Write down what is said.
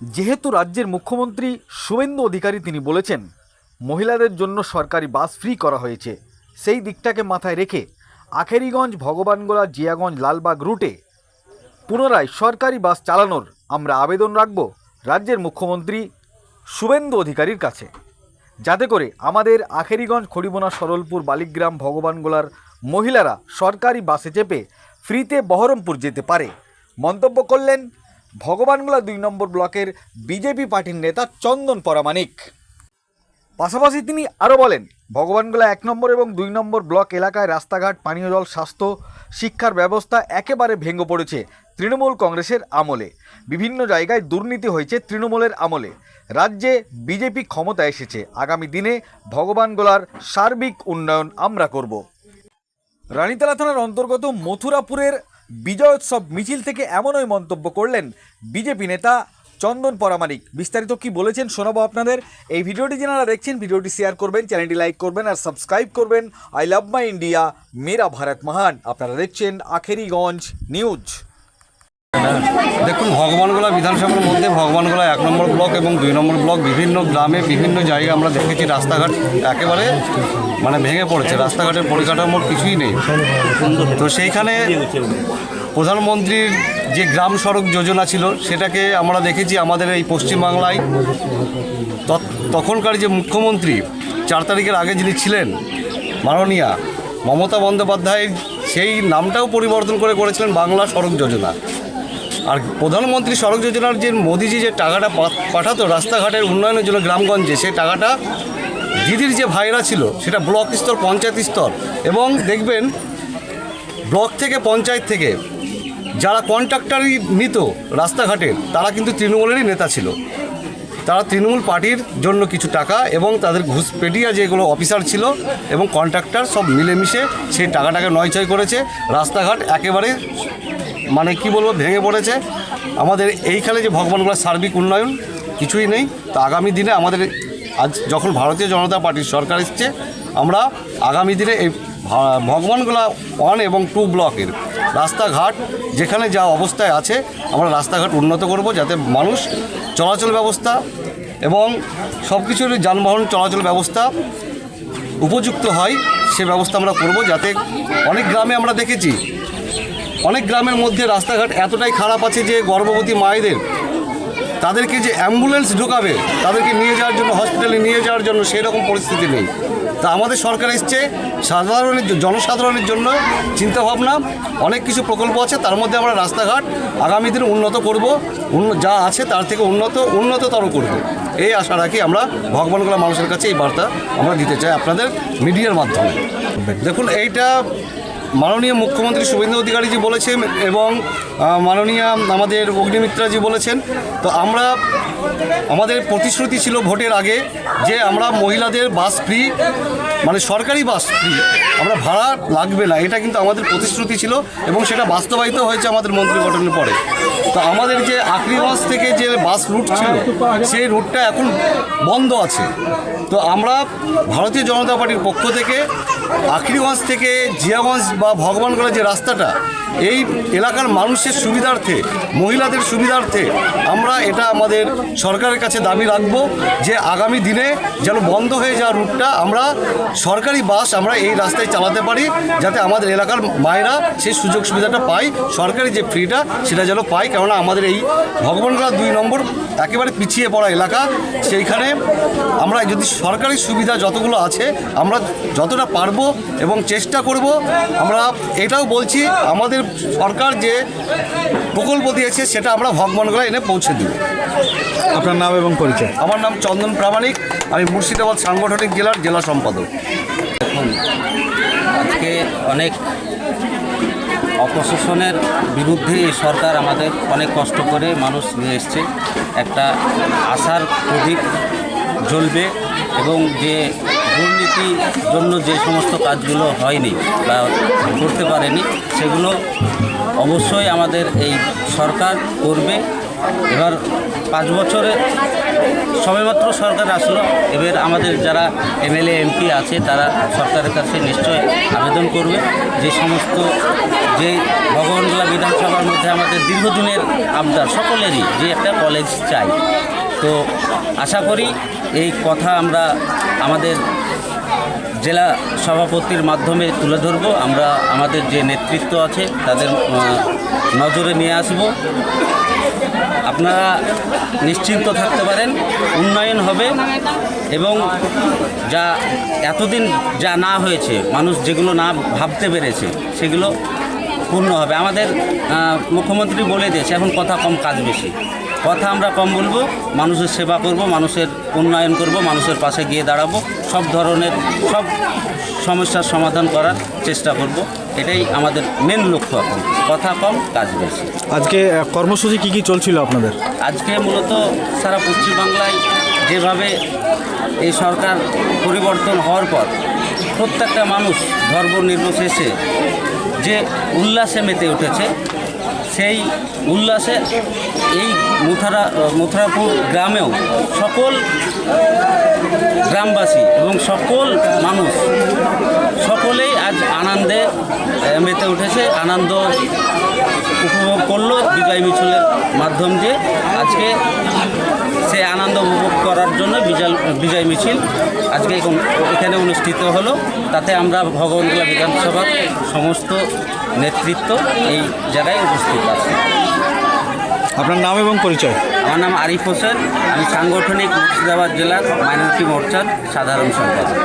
যেহেতু রাজ্যের মুখ্যমন্ত্রী শুভেন্দু অধিকারী তিনি বলেছেন মহিলাদের জন্য সরকারি বাস ফ্রি করা হয়েছে, সেই দিকটাকে মাথায় রেখে আখেরিগঞ্জ, ভগবানগোলা, জিয়াগঞ্জ, লালবাগ রুটে পুনরায় সরকারি বাস চালানোর আমরা আবেদন রাখব রাজ্যের মুখ্যমন্ত্রী শুভেন্দু অধিকারীর কাছে, যাতে করে আমাদের আখেরিগঞ্জ, খড়িবোনা, সরলপুর, বালিগ্রাম, ভগবানগোলার মহিলারা সরকারি বাসে চেপে ফ্রিতে বহরমপুর যেতে পারে। মন্তব্য করলেন ভগবানগোলা ২ নম্বর ব্লকের বিজেপি পার্টির নেতা চন্দন পরামানিক। পাশাপাশি তিনি আরও বলেন, ভগবানগোলা ১ নম্বর এবং ২ নম্বর ব্লক এলাকায় রাস্তাঘাট, পানীয় জল, স্বাস্থ্য, শিক্ষার ব্যবস্থা একেবারে ভেঙে পড়েছে তৃণমূল কংগ্রেসের আমলে। বিভিন্ন জায়গায় দুর্নীতি হয়েছে তৃণমূলের আমলে। রাজ্যে বিজেপি ক্ষমতা এসেছে, আগামী দিনে ভগবানগোলার সার্বিক উন্নয়ন আমরা করব। রানীতলা থানার অন্তর্গত মথুরাপুরের বিজয়োৎসব মিছিল থেকে এমনই মন্তব্য করলেন বিজেপি নেতা চন্দন পরামানিক। বিস্তারিত কি বলেছেন শোনাবো আপনাদের। এই ভিডিওটি যারা দেখছেন ভিডিওটি শেয়ার করবেন, চ্যানেলটি লাইক করবেন আর সাবস্ক্রাইব করবেন। আই লাভ মাই ইন্ডিয়া, মেরা ভারত মহান। আপনারা দেখছেন আখেরিগঞ্জ নিউজ। দেখুন, ভগবানগোলা বিধানসভার মধ্যে ভগবানগোলা ১ নম্বর ব্লক এবং ২ নম্বর ব্লক বিভিন্ন গ্রামে বিভিন্ন জায়গায় আমরা দেখেছি রাস্তাঘাট একেবারে ভেঙে পড়েছে, রাস্তাঘাটের পরিকাঠামোর কিছুই নেই। তো সেইখানে প্রধানমন্ত্রীর যে গ্রাম সড়ক যোজনা ছিল সেটাকে আমরা দেখেছি আমাদের এই পশ্চিমবাংলায়। তখনকার যে মুখ্যমন্ত্রী ৪ তারিখের আগে যিনি ছিলেন মাননীয়া মমতা বন্দ্যোপাধ্যায়ের, সেই নামটাও পরিবর্তন করেছিলেন বাংলা সড়ক যোজনা। আর প্রধানমন্ত্রী সড়ক যোজনার যে মোদিজি যে টাকাটা পাঠাতো রাস্তাঘাটের উন্নয়নের জন্য গ্রামগঞ্জে, সেই টাকাটা দিদির যে ভাইরা ছিল সেটা ব্লক স্তর, পঞ্চায়েত স্তর এবং দেখবেন ব্লক থেকে, পঞ্চায়েত থেকে যারা কন্ট্রাক্টরই নিত রাস্তাঘাটের, তারা কিন্তু তৃণমূলেরই নেতা ছিল। তারা তৃণমূল পার্টির জন্য কিছু টাকা এবং তাদের ঘুষপেটিয়া যেগুলো অফিসার ছিল এবং কন্ট্রাক্টর সব মিলেমিশে সেই টাকাটাকে নয়ছয় করেছে। রাস্তাঘাট একেবারে কি বলবো ভেঙে পড়েছে। আমাদের এইখানে যে ভগবানগোলার সার্বিক উন্নয়ন কিছুই নেই। তো আগামী দিনে আমাদের আজ যখন ভারতীয় জনতা পার্টির সরকার এসছে, আমরা আগামী দিনে এই ভগবানগোলা 1 এবং 2 ব্লকের রাস্তাঘাট যেখানে যা অবস্থায় আছে আমরা রাস্তাঘাট উন্নত করব, যাতে মানুষ চলাচল ব্যবস্থা এবং সব কিছুর যানবাহন চলাচল ব্যবস্থা উপযুক্ত হয়, সে ব্যবস্থা আমরা করব। যাতে অনেক গ্রামে আমরা দেখেছি, অনেক গ্রামের মধ্যে রাস্তাঘাট এতটাই খারাপ আছে যে গর্ভবতী মায়েদের তাদেরকে যে অ্যাম্বুলেন্স ঢোকাবে, তাদেরকে নিয়ে যাওয়ার জন্য, হসপিটালে নিয়ে যাওয়ার জন্য সেই রকম পরিস্থিতি নেই। তা আমাদের সরকার এসছে জনসাধারণের জন্য চিন্তাভাবনা, অনেক কিছু প্রকল্প আছে, তার মধ্যে আমরা রাস্তাঘাট আগামী দিনে উন্নত করব, যা আছে তার থেকে উন্নততর করব। এই আশা রাখি আমরা ভগবানগোলা মানুষের কাছে এই বার্তা আমরা দিতে চাই আপনাদের মিডিয়ার মাধ্যমে। দেখুন, এইটা মাননীয় মুখ্যমন্ত্রী শুভেন্দু অধিকারীজি বলেছেন এবং মাননীয় আমাদের অগ্নিমিত্রাজি বলেছেন। তো আমাদের প্রতিশ্রুতি ছিল ভোটের আগে যে আমরা মহিলাদের বাস ফ্রি, সরকারি বাস ফ্রি, আমরা ভাড়া লাগবে না, এটা কিন্তু আমাদের প্রতিশ্রুতি ছিল এবং সেটা বাস্তবায়িত হয়েছে আমাদের মন্ত্রী গঠনের পরে। তো আমাদের যে আখরিগঞ্জ থেকে যে বাস রুট ছিল সেই রুটটা এখন বন্ধ আছে। তো আমরা ভারতীয় জনতা পার্টির পক্ষ থেকে আখরিগঞ্জ থেকে জিয়াগঞ্জ বা ভগবানগোলা যে রাস্তাটা, এই এলাকার মানুষের সুবিধার্থে, মহিলাদের সুবিধার্থে আমরা এটা আমাদের সরকারের কাছে দাবি রাখব যে আগামী দিনে যেন বন্ধ হয়ে যাওয়া রুটটা আমরা সরকারি বাস আমরা এই রাস্তায় চালাতে পারি, যাতে আমাদের এলাকার মায়েরা সেই সুযোগ সুবিধাটা পায়, সরকারি যে ফ্রিটা সেটা যেন পায়। কেননা আমাদের এই ভগবানগোলা 2 নম্বর একেবারে পিছিয়ে পড়া এলাকা, সেইখানে আমরা যদি সরকারি সুবিধা যতগুলো আছে আমরা যতটা পারবো এবং চেষ্টা করব। আমরা এটাও বলছি আমাদের সরকার যে প্রকল্প দিয়েছে সেটা আমরা ভগবানগোলা এনে পৌঁছে দেব। আপনার নাম এবং পরিচয়? আমার নাম চন্দন প্রামাণিক, আমি মুর্শিদাবাদ সাংগঠনিক জেলার জেলা সম্পাদক। দেখুন, আজকে অনেক অপশাসনের বিরুদ্ধে এই সরকার আমাদের অনেক কষ্ট করে মানুষ নিয়ে এসছে। একটা আশার প্রদীপ জ্বলবে এবং যে দুর্নীতির জন্য যে সমস্ত কাজগুলো হয়নি বা করতে পারেনি সেগুলো অবশ্যই আমাদের এই সরকার করবে এবার 5 বছরে সবেমাত্র সরকার আসলো, এবার আমাদের যারা এমএলএ এমপি আছে তারা সরকারের কাছে নিশ্চয় আবেদন করবে যে সমস্ত যে ভগবানগোলা বিধানসভার মধ্যে আমাদের দীর্ঘদিনের আবদার সকলেরই যে একটা কলেজ চাই। তো আশা করি এই কথা আমরা আমাদের জেলা সভাপতির মাধ্যমে তুলে ধরব। আমরা আমাদের যে নেতৃত্ব আছে তাদের নজরে নিয়ে আসব। আপনারা নিশ্চিন্ত থাকতে পারেন, উন্নয়ন হবে এবং যা এতদিন যা না হয়েছে, মানুষ যেগুলো না ভাবতে পেরেছে সেগুলো পূর্ণ হবে। আমাদের মুখ্যমন্ত্রী বলে দিয়েছে এখন কথা কম কাজ বেশি। কথা আমরা কম বলবো, মানুষের সেবা করব, মানুষের উন্নয়ন করব, মানুষের পাশে গিয়ে দাঁড়াবো, সব ধরনের সব সমস্যার সমাধান করার চেষ্টা করব। এটাই আমাদের মেন লক্ষ্য। এখন কথা কম কাজ বেশি। আজকে কর্মসূচি কি চলছিল আপনাদের? আজকে মূলত সারা পশ্চিমবাংলায় যেভাবে এই সরকার পরিবর্তন হওয়ার পর প্রত্যেকটা মানুষ ধর্ম নির্বিশেষে যে মেতে উঠেছে, সেই উল্লাসে এই মথুরাপুর গ্রামেও সকল গ্রামবাসী এবং সকল মানুষ সকলেই আজ আনন্দে মেতে উঠেছে, আনন্দ উপভোগ করলো বিজয় মিছিলের মাধ্যম দিয়ে। আজকে সে আনন্দ উপভোগ করার জন্য বিজয় মিছিল আজকে এখানে অনুষ্ঠিত হলো। তাতে আমরা ভগবানগোলা বিধানসভার সমস্ত নেতৃত্ব এই জায়গায় উপস্থিত আছে। আপনার নাম এবং পরিচয়? আমার নাম আরিফ হোসেন, আমি সাংগঠনিক মুর্শিদাবাদ জেলার মাইনরিটি মোর্চার সাধারণ সম্পাদক।